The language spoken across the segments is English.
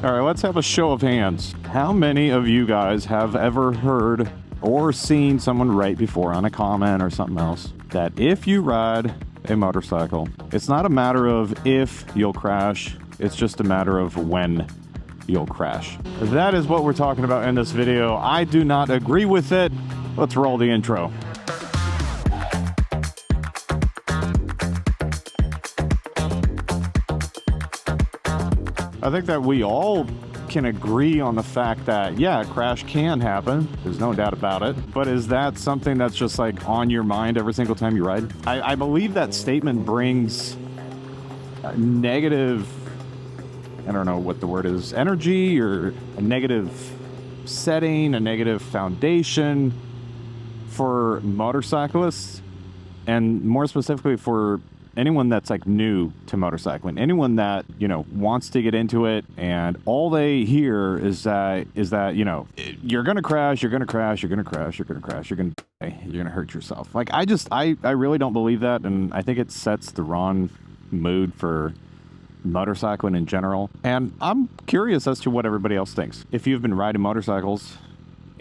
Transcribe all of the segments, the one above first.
All right, let's have a show of hands. How many of you guys have ever heard or seen someone write before on a comment or something else that if you ride a motorcycle, it's not a matter of if you'll crash, it's just a matter of when you'll crash? That is what we're talking about in this video. I do not agree with it. Let's roll the intro. I think that we all can agree on the fact that, yeah, a crash can happen. There's no doubt about it. But is that something that's just like on your mind every single time you ride? I believe that statement brings a negative, I don't know what the word is, energy or a negative setting, a negative foundation for motorcyclists, and more specifically for anyone that's like new to motorcycling, anyone that, you know, wants to get into it, and all they hear is that, you know, you're gonna crash, you're gonna crash, you're gonna crash, you're gonna crash, you're gonna die, you're gonna hurt yourself. Like, I really don't believe that, and I think it sets the wrong mood for motorcycling in general. And I'm curious as to what everybody else thinks. If you've been riding motorcycles,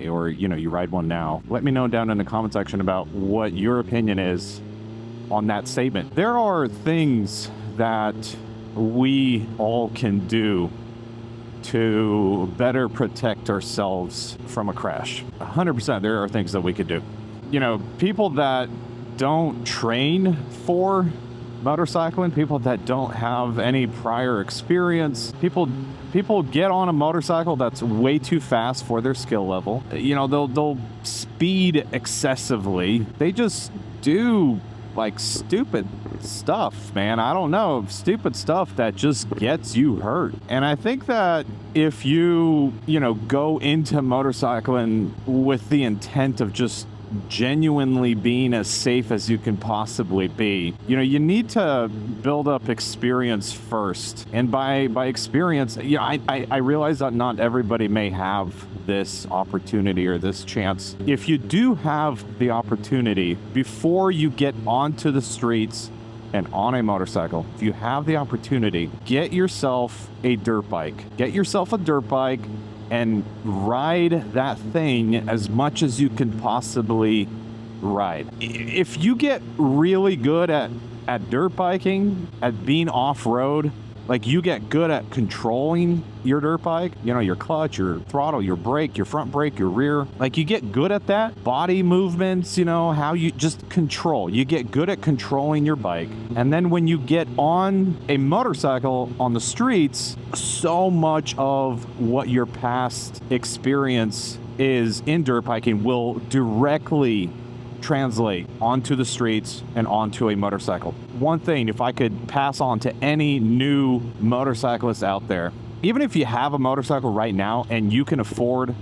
or, you know, you ride one now, let me know down in the comment section about what your opinion is on that statement. There are things that we all can do to better protect ourselves from a crash. 100% there are things that we could do. You know, people that don't train for motorcycling, people that don't have any prior experience, people get on a motorcycle that's way too fast for their skill level. You know, they'll speed excessively. They just do like stupid stuff, man. I don't know, stupid stuff that just gets you hurt. And I think that if you know, go into motorcycling with the intent of just genuinely being as safe as you can possibly be, you know, you need to build up experience first. And by experience, you know, I realize that not everybody may have this opportunity or this chance. If you do have the opportunity, before you get onto the streets and on a motorcycle, if you have the opportunity, get yourself a dirt bike. Get yourself a dirt bike and ride that thing as much as you can possibly ride. If you get really good at dirt biking, at being off-road, like you get good at controlling your dirt bike, you know, your clutch, your throttle, your brake, your front brake, your rear, like you get good at that, body movements, you know, how you just control, you get good at controlling your bike. And then when you get on a motorcycle on the streets, so much of what your past experience is in dirt biking will directly translate onto the streets and onto a motorcycle. One thing, if I could pass on to any new motorcyclists out there, even if you have a motorcycle right now and you can afford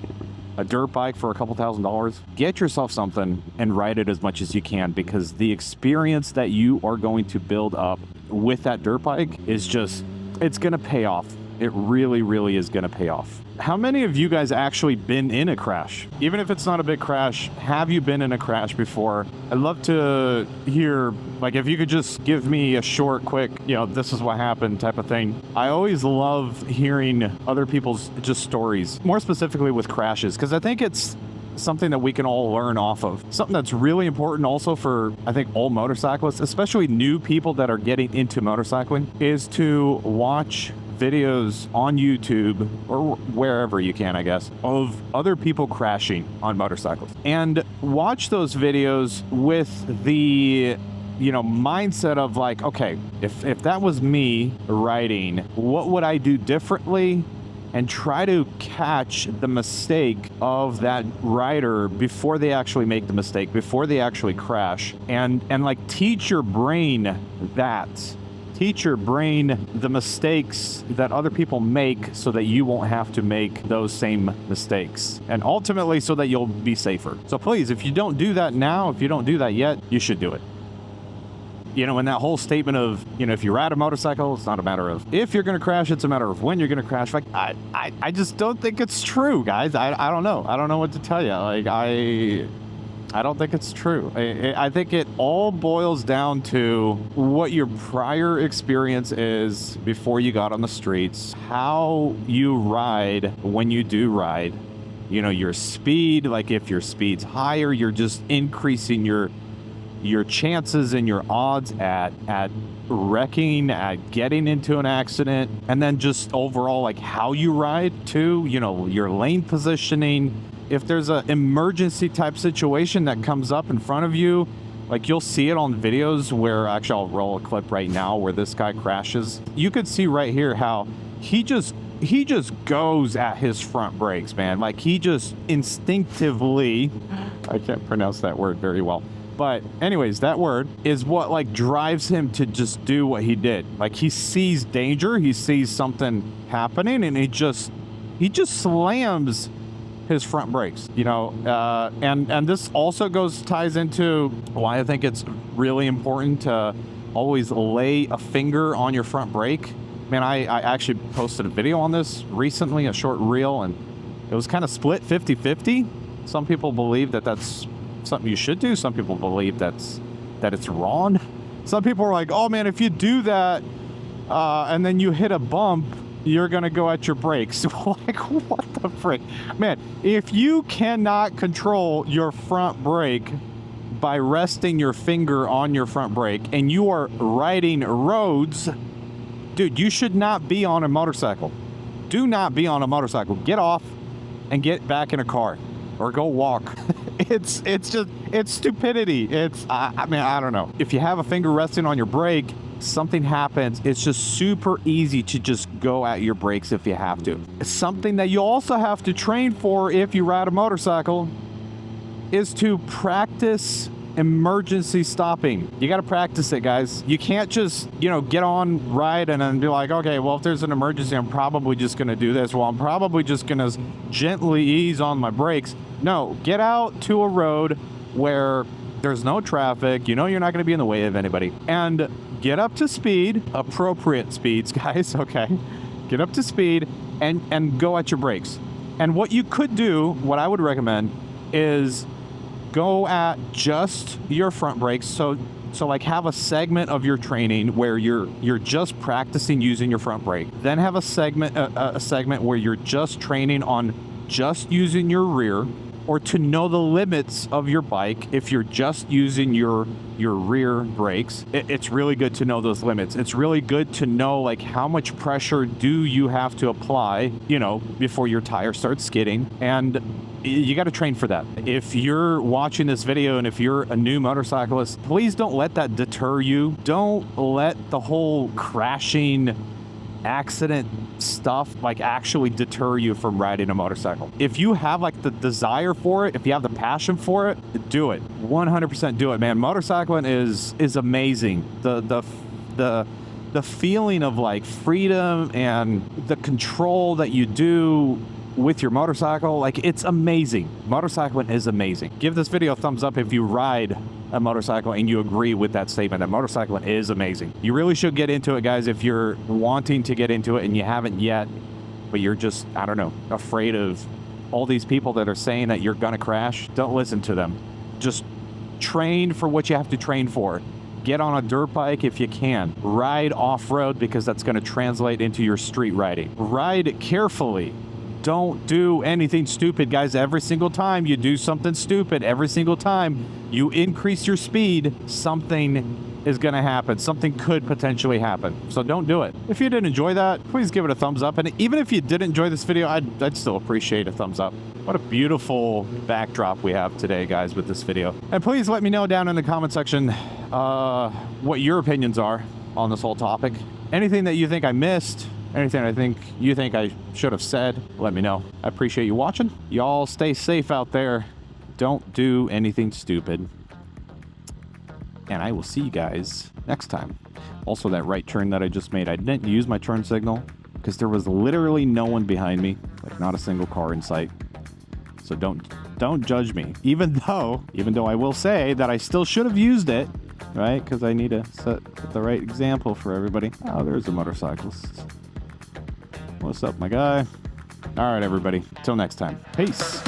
a dirt bike for a couple $1,000s, get yourself something and ride it as much as you can, because the experience that you are going to build up with that dirt bike is just, it's gonna pay off. It really, really is gonna pay off. How many of you guys actually been in a crash? Even if it's not a big crash, have you been in a crash before? I'd love to hear, like, if you could just give me a short, quick, you know, this is what happened type of thing. I always love hearing other people's just stories, more specifically with crashes, because I think it's something that we can all learn off of. Something that's really important also for, I think, all motorcyclists, especially new people that are getting into motorcycling, is to watch videos on YouTube or wherever you can, I guess, of other people crashing on motorcycles, and watch those videos with the, you know, mindset of like, okay, if that was me riding, what would I do differently? And try to catch the mistake of that rider before they actually make the mistake, before they actually crash, and like teach your brain that. Teach your brain the mistakes that other people make so that you won't have to make those same mistakes, and ultimately so that you'll be safer. So please, if you don't do that now, if you don't do that yet, you should do it. You know, and that whole statement of, you know, if you ride a motorcycle, it's not a matter of if you're going to crash, it's a matter of when you're going to crash. Like, I just don't think it's true, guys. I don't know. I don't know what to tell you. Like, I don't think it's true. I think it all boils down to what your prior experience is before you got on the streets, how you ride when you do ride, you know, your speed. Like if your speed's higher, you're just increasing your chances and your odds at wrecking, at getting into an accident, and then just overall like how you ride too, you know, your lane positioning. If there's an emergency type situation that comes up in front of you, like you'll see it on videos where, actually I'll roll a clip right now where this guy crashes. You could see right here how he just goes at his front brakes, man. Like he just instinctively, I can't pronounce that word very well. But anyways, that word is what like drives him to just do what he did. Like he sees danger, he sees something happening, and he just slams his front brakes, you know. And this also ties into why I think it's really important to always lay a finger on your front brake. Man, I actually posted a video on this recently, a short reel, and it was kind of split 50-50. Some people believe that that's something you should do. Some people believe that it's wrong. Some people are like, oh man, if you do that and then you hit a bump, you're gonna go at your brakes. Like, what the frick? Man, if you cannot control your front brake by resting your finger on your front brake and you are riding roads, dude, you should not be on a motorcycle. Do not be on a motorcycle. Get off and get back in a car or go walk. It's stupidity. I mean, I don't know. If you have a finger resting on your brake, something happens, it's just super easy to just go at your brakes if you have to. Something that you also have to train for if you ride a motorcycle is to practice emergency stopping. You got to practice it, guys. You can't just, you know, get on, ride, and then be like, okay, well, if there's an emergency, I'm probably just going to do this. Well, I'm probably just going to gently ease on my brakes. No, get out to a road where there's no traffic. You know you're not going to be in the way of anybody. And get up to speed, appropriate speeds, guys, okay? Get up to speed and go at your brakes. And what you could do, what I would recommend, is go at just your front brakes. So like have a segment of your training where you're just practicing using your front brake. Then have a segment where you're just training on just using your rear, or to know the limits of your bike. If you're just using your rear brakes, it's really good to know those limits. It's really good to know like how much pressure do you have to apply, you know, before your tire starts skidding. And you got to train for that. If you're watching this video and if you're a new motorcyclist, please don't let that deter you. Don't let the whole crashing accident stuff like actually deter you from riding a motorcycle. If you have like the desire for it, if you have the passion for it, do it. 100% do it, man. Motorcycling is amazing. The feeling of like freedom and the control that you do with your motorcycle, like it's amazing. Motorcycling is amazing. Give this video a thumbs up if you ride a motorcycle and you agree with that statement that motorcycling is amazing. You really should get into it, guys, if you're wanting to get into it and you haven't yet, but you're just, I don't know, afraid of all these people that are saying that you're gonna crash. Don't listen to them. Just train for what you have to train for. Get on a dirt bike if you can. Ride off-road because that's gonna translate into your street riding. Ride carefully. Don't do anything stupid, guys. Every single time you do something stupid, every single time you increase your speed, something is going to happen. Something could potentially happen. So don't do it. If you did enjoy that, please give it a thumbs up. And even if you did enjoy this video, I'd still appreciate a thumbs up. What a beautiful backdrop we have today, guys, with this video. And please let me know down in the comment section what your opinions are on this whole topic. Anything that you think I missed, anything you think I should have said, let me know. I appreciate you watching. Y'all stay safe out there. Don't do anything stupid. And I will see you guys next time. Also, that right turn that I just made, I didn't use my turn signal because there was literally no one behind me, like not a single car in sight. So don't judge me. Even though I will say that I still should have used it, right? Because I need to set the right example for everybody. Oh, there's a motorcyclist. What's up, my guy? All right, everybody. Till next time. Peace.